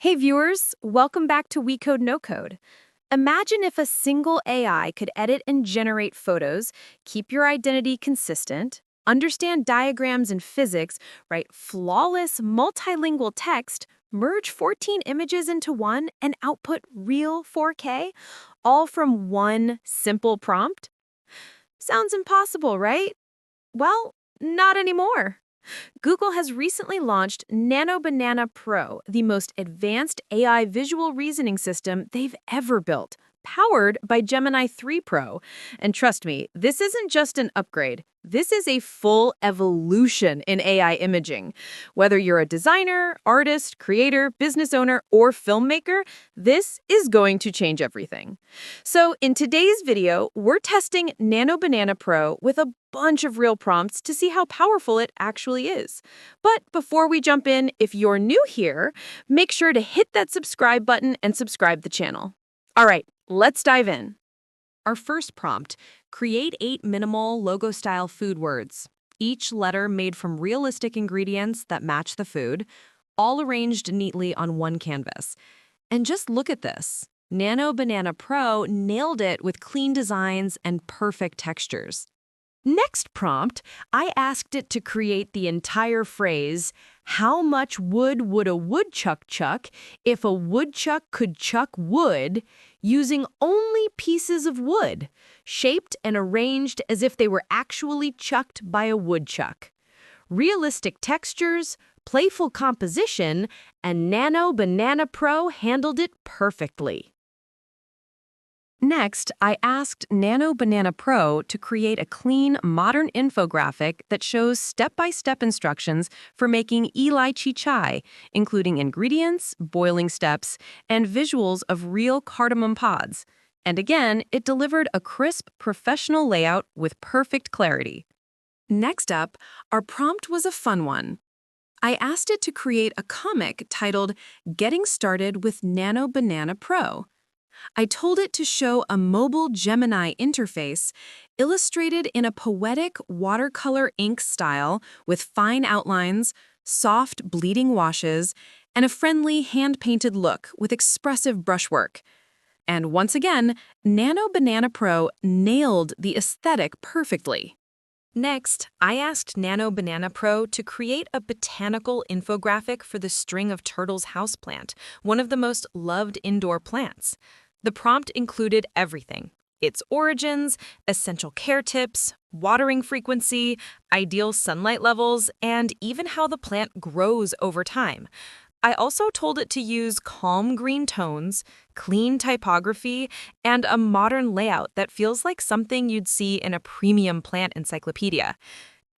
Hey viewers, welcome back to WeCodeNoCode. Imagine if a single AI could edit and generate photos, keep your identity consistent, understand diagrams and physics, write flawless multilingual text, merge 14 images into one, and output real 4K, all from one simple prompt? Sounds impossible, right? Well, not anymore. Google has recently launched Nano Banana Pro, the most advanced AI visual reasoning system they've ever built, powered by Gemini 3 Pro. And trust me, this isn't just an upgrade. This is a full evolution in AI imaging. Whether you're a designer, artist, creator, business owner, or filmmaker, this is going to change everything. So in today's video, we're testing Nano Banana Pro with a bunch of real prompts to see how powerful it actually is. But before we jump in, if you're new here, make sure to hit that subscribe button and subscribe the channel. All right, let's dive in. Our first prompt, create 8 minimal logo-style food words, each letter made from realistic ingredients that match the food, all arranged neatly on one canvas. And just look at this. Nano Banana Pro nailed it with clean designs and perfect textures. Next prompt, I asked it to create the entire phrase, how much wood would a woodchuck chuck if a woodchuck could chuck wood, using only pieces of wood, shaped and arranged as if they were actually chucked by a woodchuck. Realistic textures, playful composition, and Nano Banana Pro handled it perfectly. Next, I asked Nano Banana Pro to create a clean, modern infographic that shows step-by-step instructions for making lychee chai, including ingredients, boiling steps, and visuals of real cardamom pods. And again, it delivered a crisp, professional layout with perfect clarity. Next up, our prompt was a fun one. I asked it to create a comic titled Getting Started with Nano Banana Pro. I told it to show a mobile Gemini interface illustrated in a poetic watercolor ink style with fine outlines, soft bleeding washes, and a friendly hand-painted look with expressive brushwork. And once again, Nano Banana Pro nailed the aesthetic perfectly. Next, I asked Nano Banana Pro to create a botanical infographic for the string of turtles houseplant, one of the most loved indoor plants. The prompt included everything: its origins, essential care tips, watering frequency, ideal sunlight levels, and even how the plant grows over time. I also told it to use calm green tones, clean typography, and a modern layout that feels like something you'd see in a premium plant encyclopedia.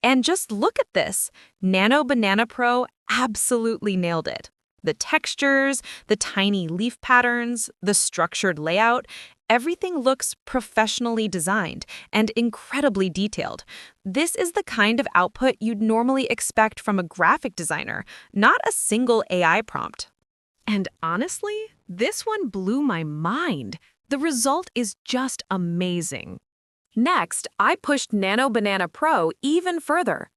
And just look at this. Nano Banana Pro absolutely nailed it. The textures, the tiny leaf patterns, the structured layout, everything looks professionally designed and incredibly detailed. This is the kind of output you'd normally expect from a graphic designer, not a single AI prompt. And honestly, this one blew my mind. The result is just amazing. Next, I pushed Nano Banana Pro even further.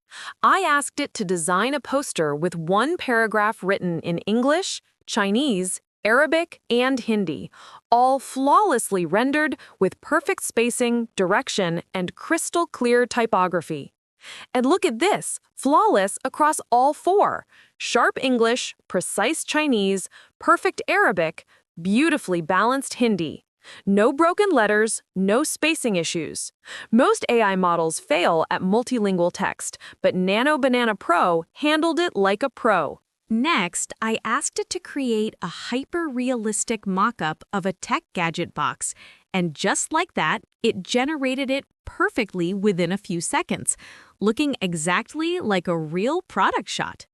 I asked it to design a poster with one paragraph written in English, Chinese, Arabic, and Hindi, all flawlessly rendered with perfect spacing, direction, and crystal clear typography. And look at this, flawless across all four: sharp English, precise Chinese, perfect Arabic, beautifully balanced Hindi. No broken letters, no spacing issues. Most AI models fail at multilingual text, but Nano Banana Pro handled it like a pro. Next, I asked it to create a hyper-realistic mock-up of a tech gadget box, and just like that, it generated it perfectly within a few seconds, looking exactly like a real product shot.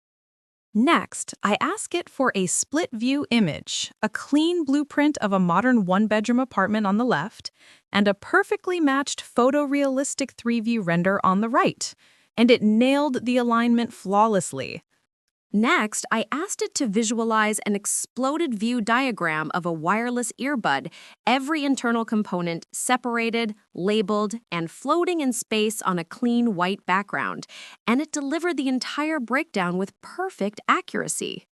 Next, I ask it for a split-view image, a clean blueprint of a modern one-bedroom apartment on the left, and a perfectly matched photorealistic 3-view render on the right. And it nailed the alignment flawlessly. Next, I asked it to visualize an exploded view diagram of a wireless earbud, every internal component separated, labeled, and floating in space on a clean white background, and it delivered the entire breakdown with perfect accuracy.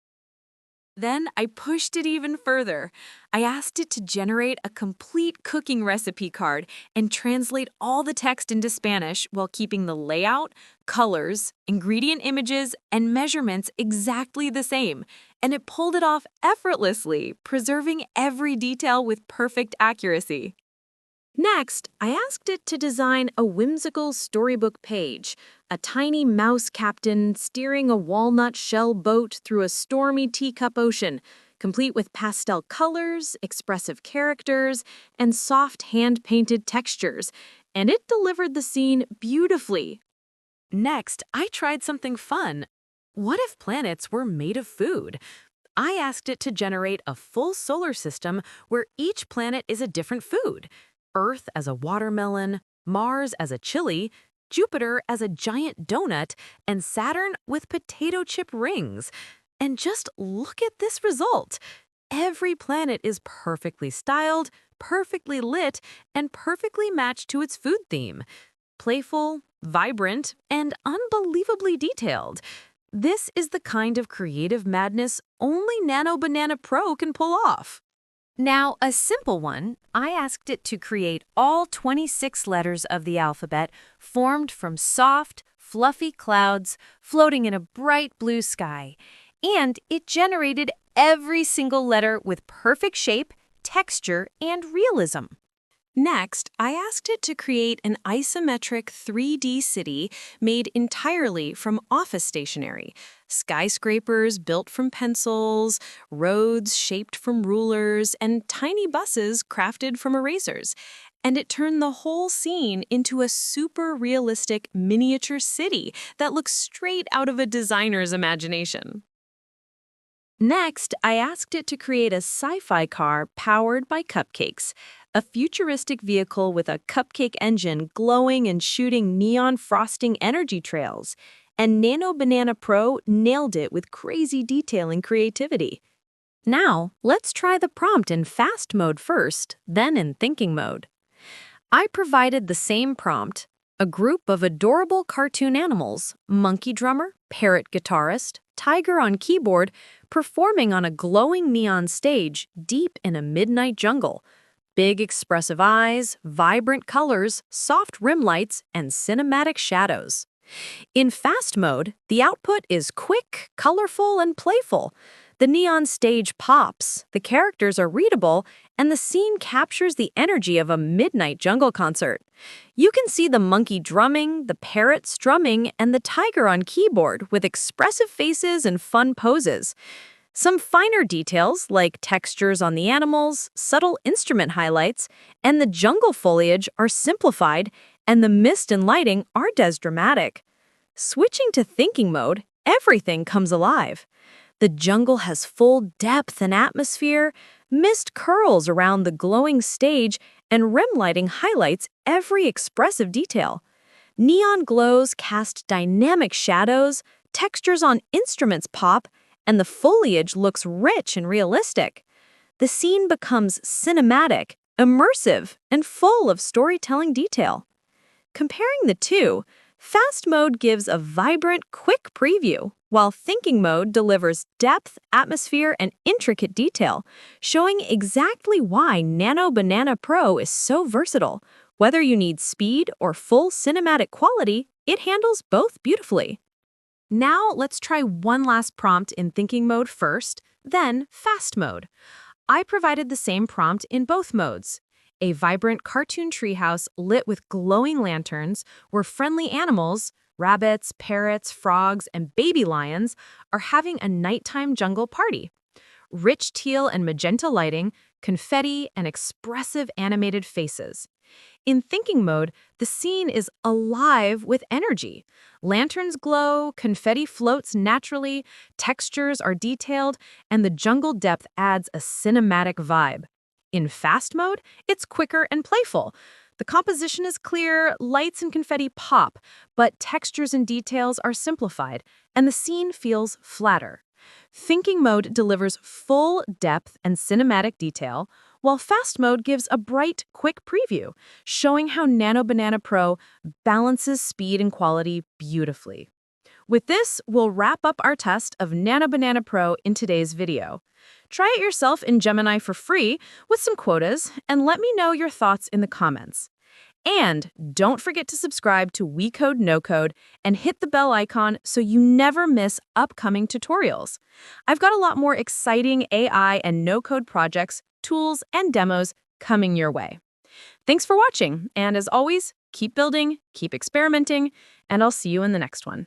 Then I pushed it even further. I asked it to generate a complete cooking recipe card and translate all the text into Spanish while keeping the layout, colors, ingredient images, and measurements exactly the same. And it pulled it off effortlessly, preserving every detail with perfect accuracy. Next, I asked it to design a whimsical storybook page, a tiny mouse captain steering a walnut shell boat through a stormy teacup ocean, complete with pastel colors, expressive characters, and soft hand-painted textures, and it delivered the scene beautifully. Next, I tried something fun. What if planets were made of food? I asked it to generate a full solar system where each planet is a different food. Earth as a watermelon, Mars as a chili, Jupiter as a giant donut, and Saturn with potato chip rings. And just look at this result. Every planet is perfectly styled, perfectly lit, and perfectly matched to its food theme. Playful, vibrant, and unbelievably detailed. This is the kind of creative madness only Nano Banana Pro can pull off. Now, a simple one, I asked it to create all 26 letters of the alphabet formed from soft, fluffy clouds floating in a bright blue sky. And it generated every single letter with perfect shape, texture, and realism. Next, I asked it to create an isometric 3D city made entirely from office stationery, skyscrapers built from pencils, roads shaped from rulers, and tiny buses crafted from erasers. And it turned the whole scene into a super realistic miniature city that looks straight out of a designer's imagination. Next, I asked it to create a sci-fi car powered by cupcakes, a futuristic vehicle with a cupcake engine glowing and shooting neon frosting energy trails. And Nano Banana Pro nailed it with crazy detail and creativity. Now, let's try the prompt in fast mode first, then in thinking mode. I provided the same prompt, a group of adorable cartoon animals, monkey drummer, parrot guitarist, tiger on keyboard, performing on a glowing neon stage deep in a midnight jungle. Big expressive eyes, vibrant colors, soft rim lights, and cinematic shadows. In fast mode, the output is quick, colorful, and playful. The neon stage pops, the characters are readable, and the scene captures the energy of a midnight jungle concert. You can see the monkey drumming, the parrot strumming, and the tiger on keyboard with expressive faces and fun poses. Some finer details, like textures on the animals, subtle instrument highlights, and the jungle foliage are simplified, and the mist and lighting are dramatic. Switching to thinking mode, everything comes alive. The jungle has full depth and atmosphere, mist curls around the glowing stage, and rim lighting highlights every expressive detail. Neon glows cast dynamic shadows, textures on instruments pop, and the foliage looks rich and realistic. The scene becomes cinematic, immersive, and full of storytelling detail. Comparing the two, fast mode gives a vibrant, quick preview, while thinking mode delivers depth, atmosphere, and intricate detail, showing exactly why Nano Banana Pro is so versatile. Whether you need speed or full cinematic quality, it handles both beautifully. Now let's try one last prompt in thinking mode first, then fast mode. I provided the same prompt in both modes. A vibrant cartoon treehouse lit with glowing lanterns where friendly animals, rabbits, parrots, frogs, and baby lions, are having a nighttime jungle party. Rich teal and magenta lighting, confetti, and expressive animated faces. In thinking mode, the scene is alive with energy. Lanterns glow, confetti floats naturally, textures are detailed, and the jungle depth adds a cinematic vibe. In fast mode, it's quicker and playful. The composition is clear, lights and confetti pop, but textures and details are simplified, and the scene feels flatter. Thinking mode delivers full depth and cinematic detail, while fast mode gives a bright, quick preview, showing how Nano Banana Pro balances speed and quality beautifully. With this, we'll wrap up our test of Nano Banana Pro in today's video. Try it yourself in Gemini for free with some quotas, and let me know your thoughts in the comments. And don't forget to subscribe to WeCodeNoCode and hit the bell icon so you never miss upcoming tutorials. I've got a lot more exciting AI and no-code projects, tools, and demos coming your way. Thanks for watching, and as always, keep building, keep experimenting, and I'll see you in the next one.